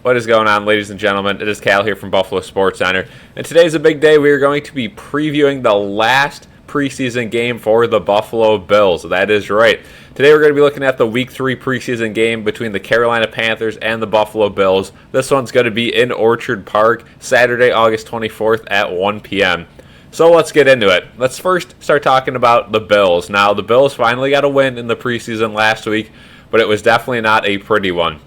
What is going on, ladies and gentlemen? It is Cal here from Buffalo SportsCenter, and today's a big day. We are going to be previewing the last preseason game for the Buffalo Bills. That is right. Today we're going to be looking at the Week 3 preseason game between the Carolina Panthers and the Buffalo Bills. This one's going to be in Orchard Park, Saturday, August 24th at 1 p.m. So let's get into it. Let's first start talking about the Bills. Now, the Bills finally got a win in the preseason last week, but it was definitely not a pretty one.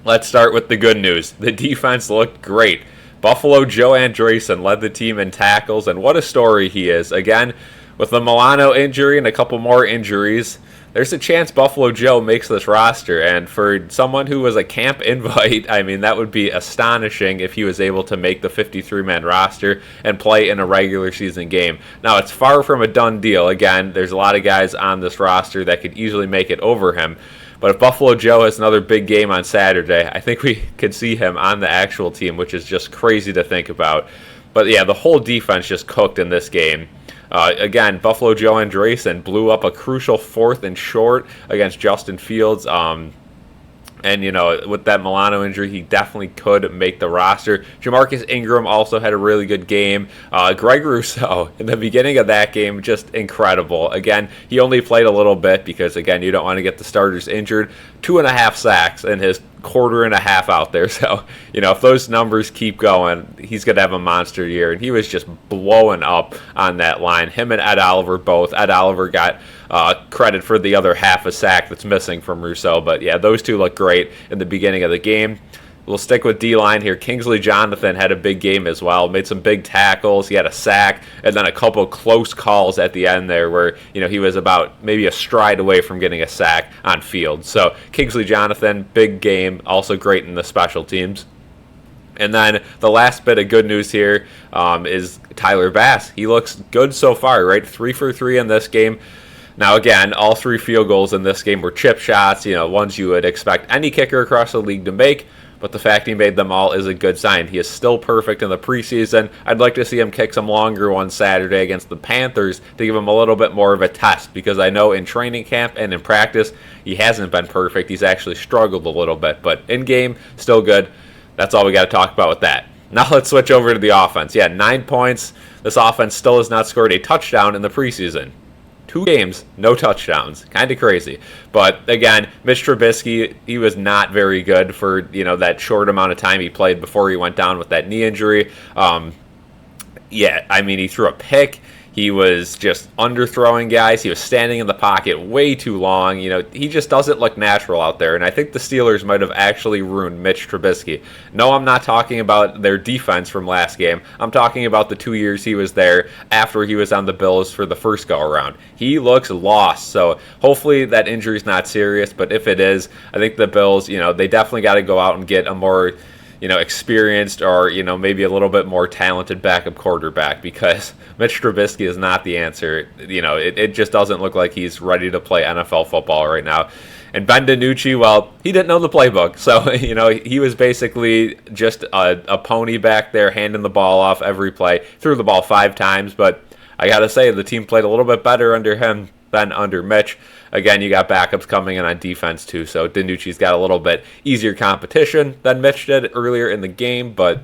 Let's start with the good news. The defense looked great. Buffalo Joe Andreessen led the team in tackles, and what a story he is. Again, with the Milano injury and a couple more injuries, there's a chance Buffalo Joe makes this roster. And for someone who was a camp invite, I mean, that would be astonishing if he was able to make the 53-man roster and play in a regular season game. Now, it's far from a done deal. Again, there's a lot of guys on this roster that could easily make it over him. But if Buffalo Joe has another big game on Saturday, I think we could see him on the actual team, which is just crazy to think about. But yeah, the whole defense just cooked in this game. Again, Buffalo Joe Andreessen blew up a crucial 4th and short against Justin Fields. And, you know, with that Milano injury, he definitely could make the roster. Jamarcus Ingram also had a really good game. Greg Rousseau, in the beginning of that game, just incredible. Again, he only played a little bit because, again, you don't want to get the starters injured. 2.5 sacks in his quarter and a half out there. So, you know, if those numbers keep going, he's going to have a monster year. And he was just blowing up on that line. Him and Ed Oliver both. Ed Oliver got credit for the other half a sack that's missing from Rousseau. But, yeah, those two look great in the beginning of the game. We'll stick with D-line here. Kingsley Jonathan had a big game as well. Made some big tackles. He had a sack and then a couple close calls at the end there where, you know, he was about maybe a stride away from getting a sack on field. So Kingsley Jonathan, big game. Also great in the special teams. And then the last bit of good news here is Tyler Bass. He looks good so far, right? 3 for 3 in this game. Now, again, all 3 field goals in this game were chip shots, you know, ones you would expect any kicker across the league to make. But the fact he made them all is a good sign. He is still perfect in the preseason. I'd like to see him kick some longer ones Saturday against the Panthers to give him a little bit more of a test, because I know in training camp and in practice, he hasn't been perfect. He's actually struggled a little bit. But in game, still good. That's all we got to talk about with that. Now let's switch over to the offense. Yeah, 9 points. This offense still has not scored a touchdown in the preseason. 2 games, no touchdowns. Kind of crazy. But again, Mitch Trubisky, he was not very good for, you know, that short amount of time he played before he went down with that knee injury. Yeah, I mean, he threw a pick. He was just underthrowing guys. He was standing in the pocket way too long. You know, he just doesn't look natural out there. And I think the Steelers might have actually ruined Mitch Trubisky. No, I'm not talking about their defense from last game. I'm talking about the 2 years he was there after he was on the Bills for the first go-around. He looks lost. So hopefully that injury's not serious. But if it is, I think the Bills, you know, they definitely got to go out and get a more, you know, experienced or, you know, maybe a little bit more talented backup quarterback, because Mitch Trubisky is not the answer. You know, it just doesn't look like he's ready to play NFL football right now. And Ben DiNucci, well, he didn't know the playbook. So, you know, he was basically just a pony back there handing the ball off every play. Threw the ball 5 times, but I got to say the team played a little bit better under him than under Mitch. Again, you got backups coming in on defense too, so DiNucci's got a little bit easier competition than Mitch did earlier in the game. But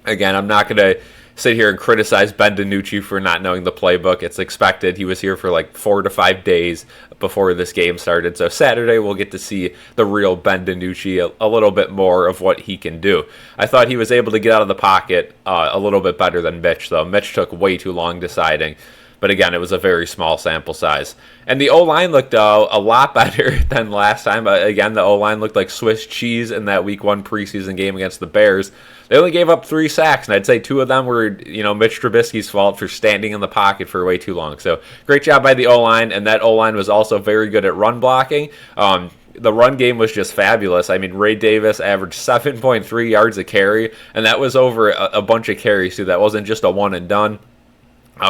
again, I'm not going to sit here and criticize Ben DiNucci for not knowing the playbook. It's expected. He was here for like 4 to 5 days before this game started. So Saturday we'll get to see the real Ben DiNucci, a little bit more of what he can do. I thought he was able to get out of the pocket a little bit better than Mitch, though. Mitch took way too long deciding. But again, it was a very small sample size. And the O-line looked a lot better than last time. Again, the O-line looked like Swiss cheese in that Week 1 preseason game against the Bears. They only gave up 3 sacks, and I'd say 2 of them were, you know, Mitch Trubisky's fault for standing in the pocket for way too long. So great job by the O-line, and that O-line was also very good at run blocking. The run game was just fabulous. I mean, Ray Davis averaged 7.3 yards a carry, and that was over a bunch of carries, too. That wasn't just a one and done.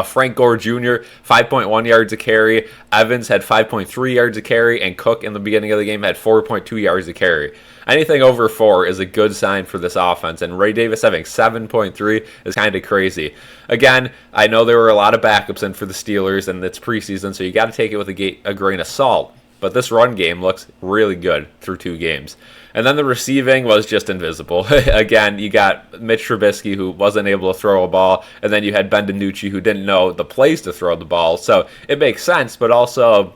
Frank Gore Jr., 5.1 yards a carry. Evans had 5.3 yards a carry, and Cook in the beginning of the game had 4.2 yards a carry. Anything over 4 is a good sign for this offense, and Ray Davis having 7.3 is kind of crazy. Again, I know there were a lot of backups in for the Steelers, and it's preseason, so you got to take it with a grain of salt. But this run game looks really good through 2 games. And then the receiving was just invisible. Again, you got Mitch Trubisky, who wasn't able to throw a ball, and then you had Ben DiNucci, who didn't know the plays to throw the ball. So it makes sense, but also,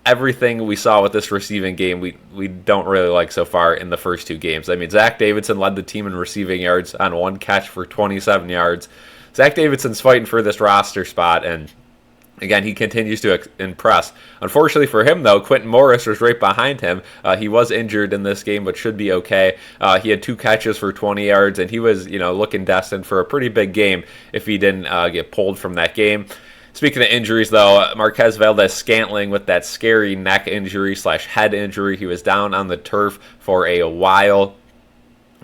everything we saw with this receiving game, we don't really like so far in the first 2 games. I mean, Zach Davidson led the team in receiving yards on 1 catch for 27 yards. Zach Davidson's fighting for this roster spot, and again, he continues to impress. Unfortunately for him, though, Quentin Morris was right behind him. He was injured in this game, but should be okay. He had 2 catches for 20 yards, and he was, looking destined for a pretty big game if he didn't get pulled from that game. Speaking of injuries, though, Marquez Valdes-Scantling with that scary neck injury / head injury. He was down on the turf for a while.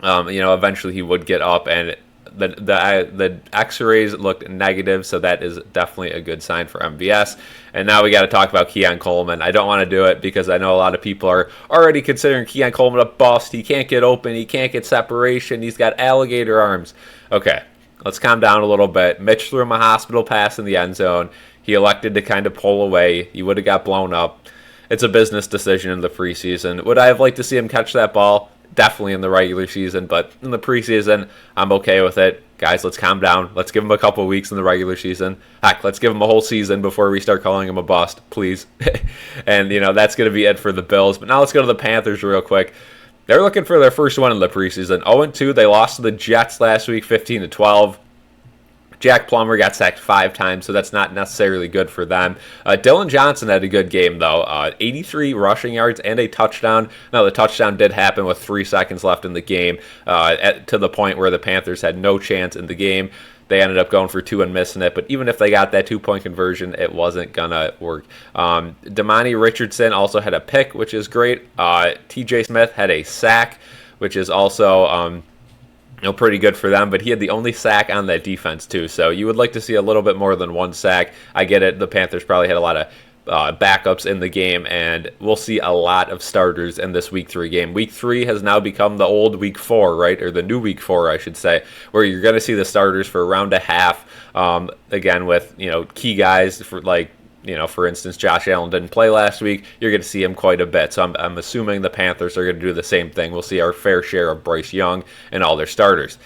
Eventually he would get up, and the X-rays looked negative, so that is definitely a good sign for MVS. And now we got to talk about Keon Coleman. I don't want to do it because I know a lot of people are already considering Keon Coleman a bust. He can't get open. He can't get separation. He's got alligator arms. Okay, let's calm down a little bit. Mitch threw him a hospital pass in the end zone. He elected to kind of pull away. He would have got blown up. It's a business decision in the preseason. Would I have liked to see him catch that ball? Definitely in the regular season, but in the preseason, I'm okay with it. Guys, let's calm down. Let's give him a couple weeks in the regular season. Heck, let's give him a whole season before we start calling him a bust, please. And, that's going to be it for the Bills. But now let's go to the Panthers real quick. They're looking for their first one in the preseason. 0-2, they lost to the Jets last week, 15-12. Jack Plummer got sacked 5 times, so that's not necessarily good for them. Dylan Johnson had a good game, though. 83 rushing yards and a touchdown. Now, the touchdown did happen with 3 seconds left in the game, to the point where the Panthers had no chance in the game. They ended up going for 2 and missing it, but even if they got that 2-point conversion, it wasn't going to work. Damani Richardson also had a pick, which is great. TJ Smith had a sack, which is also pretty good for them, but he had the only sack on that defense too. So you would like to see a little bit more than 1 sack. I get it. The Panthers probably had a lot of backups in the game, and we'll see a lot of starters in this Week 3 game. Week 3 has now become the old Week 4, right? Or the new Week 4, I should say, where you're going to see the starters for around a half. Again, with key guys for instance, Josh Allen didn't play last week. You're going to see him quite a bit. So I'm assuming the Panthers are going to do the same thing. We'll see our fair share of Bryce Young and all their starters.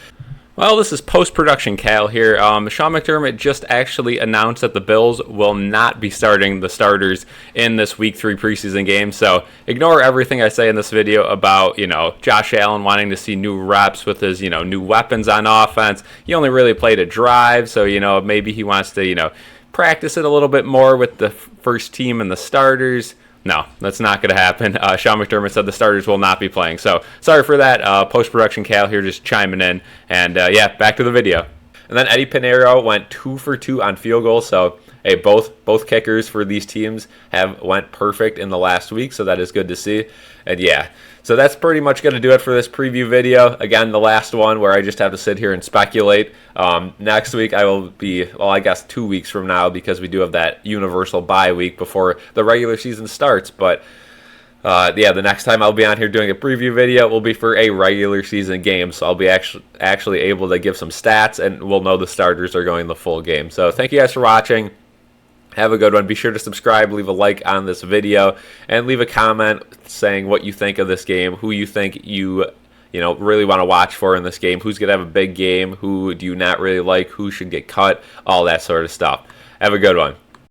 Well, this is post-production Cal here. Sean McDermott just actually announced that the Bills will not be starting the starters in this Week 3 preseason game. So ignore everything I say in this video about, Josh Allen wanting to see new reps with his, new weapons on offense. He only really played a drive, so, maybe he wants to, practice it a little bit more with the first team and the starters. No, that's not going to happen. Sean McDermott said the starters will not be playing. So sorry for that. Post-production Cal here just chiming in. And back to the video. And then Eddie Pinheiro went 2 for 2 on field goals. So hey, both kickers for these teams went perfect in the last week. So that is good to see. And so that's pretty much going to do it for this preview video. Again, the last one where I just have to sit here and speculate. Next week I will be, 2 weeks from now, because we do have that universal bye week before the regular season starts. But the next time I'll be on here doing a preview video will be for a regular season game. So I'll be actually able to give some stats, and we'll know the starters are going the full game. So thank you guys for watching. Have a good one. Be sure to subscribe, leave a like on this video, and leave a comment saying what you think of this game, who you think you really want to watch for in this game, who's going to have a big game, who do you not really like, who should get cut, all that sort of stuff. Have a good one.